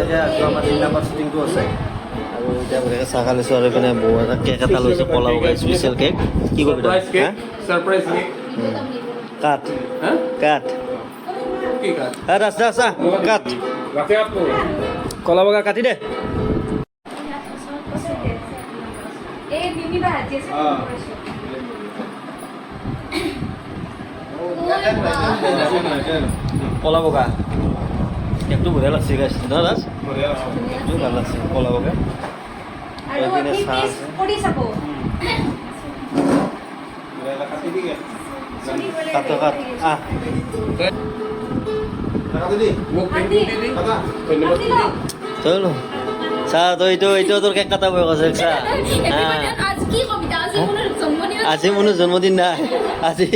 এতিয়া আমাৰ 3 নম্বৰ শ্বুটিংটো আছে আৰু এতিয়া বঢ়িয়াকৈ চাহ খাই লৈছোঁ আৰু এইপিনে বৌ এটা কেক এটা লৈছোঁ কলা বগা স্পেচিয়েল কেক কি কৰিবি সাৰপ্ৰাইজ কেক কাট হ্যাঁ কাট কি কাট ৰাস্তা আছা কাট রাতে আপ কলা বগা কাটি দে এই দিদি ভাজি আছে কলা বগা কেকটো বঢ়িয়া লাগছে গাইছ ন ৰাজ বঢ়িয়া ভাল লাগছে কলা বগা আৰু এইপিনে আপনি চাহ টেষ্ট আছে কৰি চাব বঢ়িয়া কাটি দিকে কাট কাট আহ টাকা দিদি মোক আন্টি দাদা ধন্যবাদ আন্টি লও চলো চা তই এইটো তোৰ কেক কাটা বয়স আছে চা আজ কি কবিতা আজি কোনো জন্মদিন আজি মোৰ জন্মদিন নাই আজি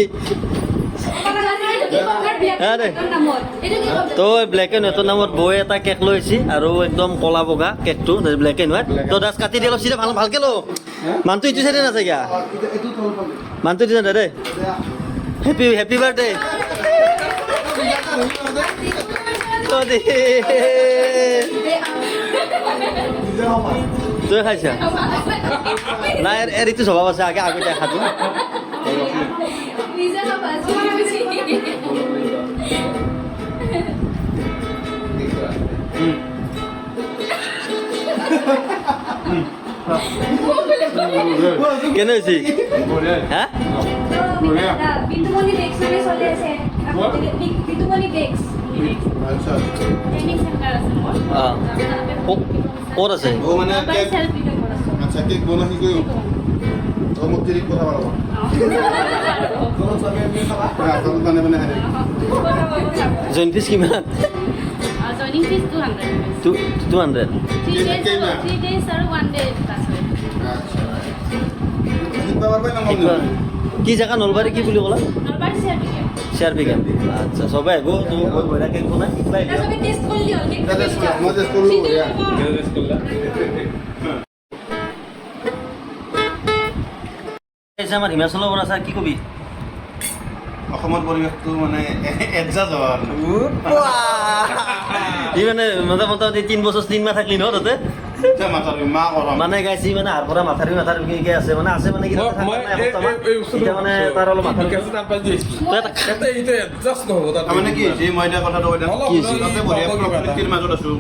তই ব্লেক এণ্ড হোৱাইটৰ নামত বৌয়ে এটা কেক লৈ আহিছে আৰু একদম কলা বগা কেকটো ব্লেক এণ্ড হোৱাইট তই দাস কাটি দি অলপ চিধা ভালকে ল মানুহটো ইটো চাইডে নাচাই গা মানুহটো ইটো চাইডে দেই হেপী বাৰ্থডে তই খাইছা নাই এৰিটো স্বভাৱ আছে আগে আগতে খাতো কেনে হৈছে হা বিন্দুমণি বেক্স মানে চলি আছে বিন্দুমণি বেক্স আচ্ছা ট্ৰেইনিং চেণ্টাৰ আছে মোৰ ক'ত আছে ও মানে কেক সেলফি কৰিব আছে আচ্ছা কেক বনা কি কইও তো মোক তিৰি কথা বলবা তো মানে মানে হাৰে জইন ফিজ কিমান জইনিং ফিজ 200 200 3 days আৰু 1 day ক্লাছ হয় আচ্ছা জিতবা পাৰবে না মন কি জেগা নলবাৰী কি বুলি ক'লা নলবাৰী চাৰ্টিফিকেট শ্বেয়াৰ বিজ্ঞান আচ্ছা সবাই আহিব তুমি বহুত বঢ়িয়া কেক বনাই শিকবা এটা সবে টেষ্ট কৰিলি হ'ল কেক দাদা মজা কৰলো ইয়া আহিছে আমাৰ হিমাচলৰ পৰা ছাৰ কি কবি অসমৰ পৰিৱেশটো মানে এডজাষ্ট হোৱা ই মানে মোটামুটি 3 বছৰ 3 মাহ থাকলি ন তাতে এতিয়া মাথাৰ মা কৰা মানে গাইছি মানে আৰ পৰা মাথাৰি কি আছে মানে মানে কি তাতে থাকা নাই এসপ্তাহমান। এতিয়া মানে তাৰ অলপ মাথাৰি মানে কি যে মই এটা কথাটো কৈ দিম কি হৈছে? তাতে বঢ়িয়া প্ৰকৃতিৰ মাজত আছো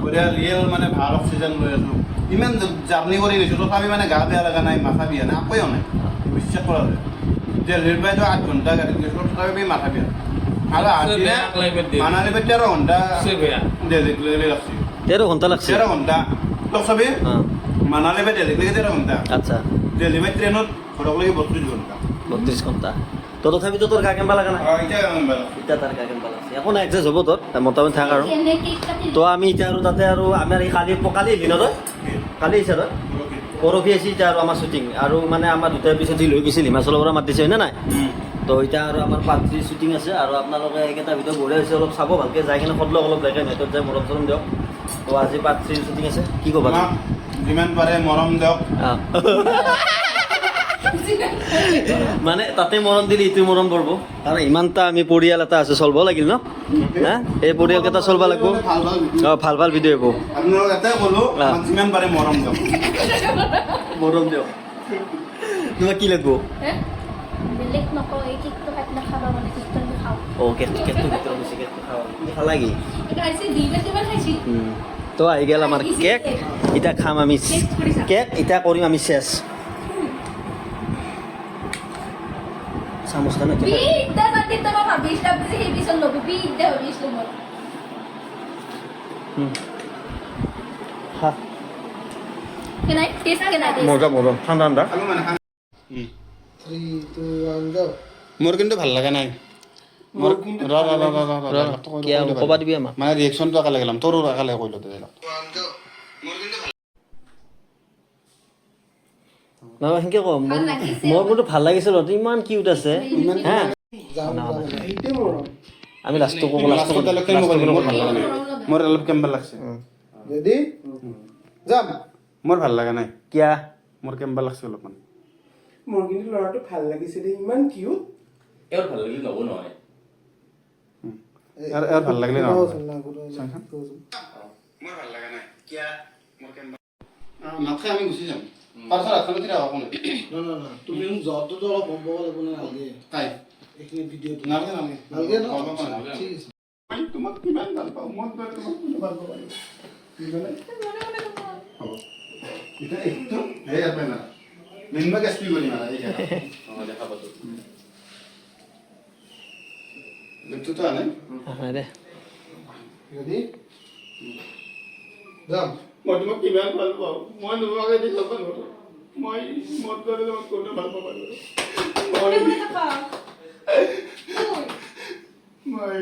বঢ়িয়া ৰিয়েল মানে ভাল অক্সিজেন লৈ আছো ইমান জাৰ্ণি কৰি গৈছো তথাপি মানে গা বেয়া লগা নাই মাথা বিয়া নাই একোৱেই নাই বিশ্বাস কৰা যায় দিল্লীৰ পৰাইতো 8 ঘণ্টা গাড়ীত গৈছো তথাপি মাথা বিয়া আৰু আজিলে মানালী পৰা 13 ঘণ্টা দিল্লীত লৈ লাগছি 13 ঘণ্টা লাগছে 13 ঘণ্টা তোক চাবি মানালী পৰা দিল্লীত লৈকে 13 ঘণ্টা আচ্ছা দিল্লী পৰা ট্ৰেইনত ঘৰক লৈকে 32 ঘণ্টা 32 ঘণ্টা তো তথাপিতো তোৰ গা কেম্বা লগা নাই এতিয়া এতিয়া তাৰ গা কেম্বা লাগছে একো নাই এডজাষ্ট হ'ব তোৰ মোটামুটি থাক আৰু এনে কেক কাটি তো আমি এতিয়া আৰু তাতে আৰু আমাৰ এই কালি আহিলি ন তই কালি আহিছা তই পৰহি আহিছে এতিয়া আৰু আমাৰ শ্বুটিং আৰু মানে আমাৰ দুটাৰ পিছত লৈ গৈছিল হিমাচলৰ পৰা মাতিছে হয়নে নাই তো এতিয়া আৰু আমাৰ 5 শ্বুটিং আছে আৰু আপোনালোকে এইকেইটা ভিডিঅ' বঢ়িয়া হৈছে অলপ চাব ভালকৈ যাই কিনে সদলক অলপ লাগে নেটত যাই মৰম চৰম দিয়ক তো আজি 5 শ্বুটিং আছে কি ক'বা যিমান পাৰে মৰম দিয়ক মানে তাতে মৰম দিলে ইটো মৰম পৰব কাৰণ ইমানটা আমি পৰিয়াল এটা আছে চলব লাগিল ন হা এই পৰিয়ালকেইটা চলব লাগিব ভাল ভাল ভিডিঅ' হ'ব আপোনালোক এটাই ক'লো যিমান পাৰে মৰম দিয়ক মৰম দিয়ক তোমাক কি লাগিব বেলেগ নকওঁ এই কেকটো কাটি নাখাবা মানে কেকটো আমি খাওঁ কেকটো ভিতৰত বেছি কেকটো খাওঁ খালা কি এটা আছে দুইটা কেইবাৰ খাইছি তো আহি গেল আমাৰ কেক এতিয়া খাম আমি কেক এতিয়া কৰিম আমি চেছ চামুচ খানে বিদ্যা জাতি তোমা ভাবিছ আপনি সেই বিছন লব বিদ্যা হইছিল মোৰ হা কেনাই টেস্ট কেনাই মজা ঠাণ্ডা ঠাণ্ডা খালো মানে 3 2 1 go মোৰ কিন্তু ভাল লাগা নাই মোৰ কিয় ক'বা দিবি আমাক মানে ৰিয়েকচনটো একালে গেলাম তোৰ একালে কইলো দে নহয় সেনকে ক মোৰ কিন্তু ভাল লাগিছিল ইমান কিউট আছে হা আমি লাষ্টটো ক'ব মোৰ অলপ কেম্বা লাগছে ৰেডি যাম মোৰ ভাল লাগা নাই কিয়া মোৰ কেম্বা লাগছে অলপমান মোৰ কিন্তু ল'ৰাটো ভাল লাগিছে দে ইমান কিউট এৰ ভাল লাগিলে নব নহয় ভাল লাগিলে ন মোৰ মোৰ ভাল লাগা খাই আমি গুচি যাম পাছত ৰাস্তাতে তিৰা হ'ব কোনে তুমি যতটো অলপ গম পাব লাগিব নালাগে তাই এইখিনি ভিডিঅ'টো নালাগে নালাগে নালাগে ন গম পাব নালাগে। ঠিক আছে মই তোমাক কিমান ভাল পাওঁ মই তোমাক কিমান ভাল পাওঁ হ'ব এতিয়া এইটো হে আপে না মেনবা গেছপি কৰি মাৰা এই দেখা পাতো লেপটপটো আনে দে ৰেডি যাম মই তোমাক কিমান ভাল পাওঁ মই তোমাক এদিন ল'ব নোৱাৰোঁ মই মদ কৰি তোমাক কোনে ভাল পাব মই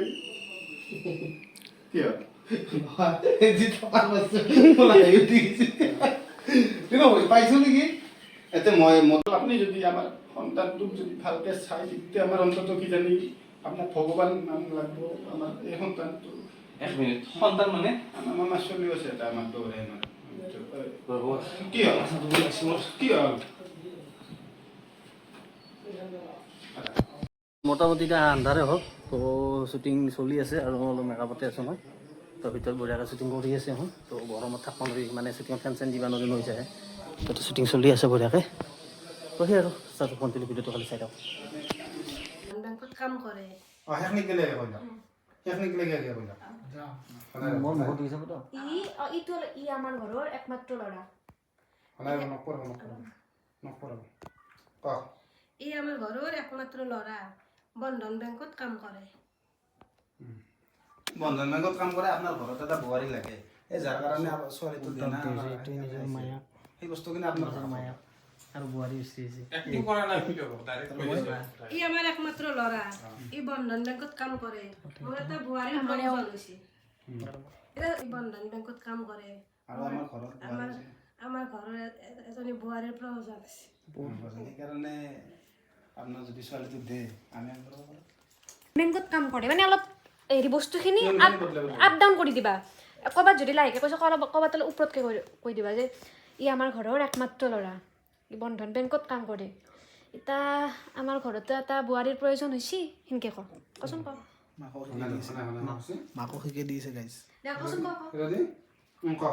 কিয় যি থকা পাইছো ওলাই উঠি গৈছে কিন্তু পাইছো নেকি এতিয়া আপুনি যদি আমাৰ সন্তানটোক যদি ভালকে চাই তেতিয়া আমাৰ অন্তত কিজানি আপোনাৰ ভগৱান নাম লাগিব আমাৰ এই সন্তানটো এক মিনিট সন্তান মানে আমাৰ মামা চলি আছে এটা আমাৰ দৌৰে আমাৰ কি হ'ল কি হ'ল মোটামুটি এতিয়া আন্ধাৰে হ'ল তো শ্বুটিং চলি আছে আৰু অলপ মেকআপতে আছোঁ মই তো ভিতৰত বঢ়িয়াকৈ শ্বুটিং কৰি আছে এখন তো গৰমত থাকিব নোৱাৰি মানে শ্বুটিং ফেন চেন দিব নোৱাৰি হৈ যায় তো শ্বুটিং চলি আছে বঢ়িয়াকৈ তো সেই আৰু চাওক কণ্টিনিউ ভিডিঅ'টো খালি চাই থাকক বেংকত কাম কৰে সেইখিনি কেলে কৰিলা সেইখিনি কেলে কৰিলা মই বহুত দেখিছোঁ তো ই আমাৰ ঘৰৰ একমাত্ৰ ল'ৰা ই আমাৰ ঘৰৰ একমাত্ৰ ল'ৰা বন্ধন বেংকত কাম কৰে বন্ধন বেংকত কাম কৰে আপোনাৰ ঘৰত এটা বোৱাৰী লাগে এই যাৰ কাৰণে ছোৱালীটো দিয়ে না সেই বস্তুখিনি আপোনাৰ মায়া আৰু বোৱাৰী স্ত্ৰী আছে ই আমাৰ একমাত্ৰ ল'ৰা ই বন্ধন বেংকত কাম কৰে মোৰ এটা বোৱাৰীৰ প্ৰয়োজন হৈছে এতিয়া ই বন্ধন বেংকত কাম কৰে আৰু আমাৰ ঘৰত আমাৰ ঘৰৰ এজনী বোৱাৰীৰ প্ৰয়োজন আছে সেইকাৰণে আপোনাৰ যদি ছোৱালীটো দিয়ে আমি বেংকত কাম কৰে মানে অলপ হেৰি বস্তুখিনি আপ ডাউন কৰি দিবা ক'ৰবাত যদি লাহেকৈ কৈছে ক'ৰবাত অলপ ওপৰতকৈ কৈ দিবা যে ই আমাৰ ঘৰৰ একমাত্ৰ ল'ৰা ই বন্ধন বেংকত কাম কৰে এতিয়া আমাৰ ঘৰতো এটা বোৱাৰীৰ প্ৰয়োজন হৈছে সেনেকৈ কচোন ক মাকো শিকাই দিছে গাইজ দে কচোন ক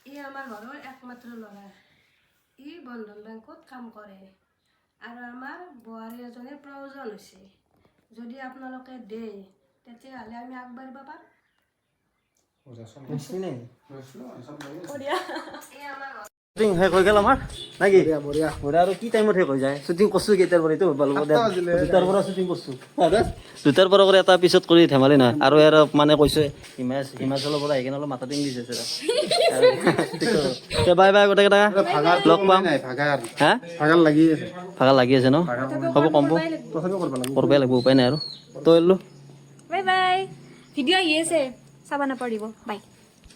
ই আমাৰ ঘৰৰ একমাত্ৰ ল'ৰা ই বন্ধন বেংকত কাম কৰে আৰু আমাৰ বোৱাৰী এজনীৰ প্ৰয়োজন হৈছে যদি আপোনালোকে দিয়ে তেতিয়াহ'লে আমি আগবাঢ়িব পাৰোঁ শ্বুটিং শেষ হৈ গ'ল আমাৰ নাকি বঢ়িয়া আৰু কি টাইমত শেষ হৈ যায় শ্বুটিং কৰিছোঁ কেইটাৰ পৰা এইটো ভাল দুটাৰ পৰা শ্বুটিং কৰিছোঁ দুটাৰ পৰা কৰি এটা পিছত কৰি ধেমালি নহয় আৰু ইয়াৰ মানে কৈছে হিমাচলৰ পৰা আহি কিনে অলপ মাথা টিং দিছে বাই বাই গোটেইকেইটা লগ পাম হা ভাগাৰ লাগি আছে ন হ'ব কম কৰিবই লাগিব উপায় নাই আৰু তই বাই বাই ভিডিঅ' আহি আছে চাব নাপাহৰিব বাই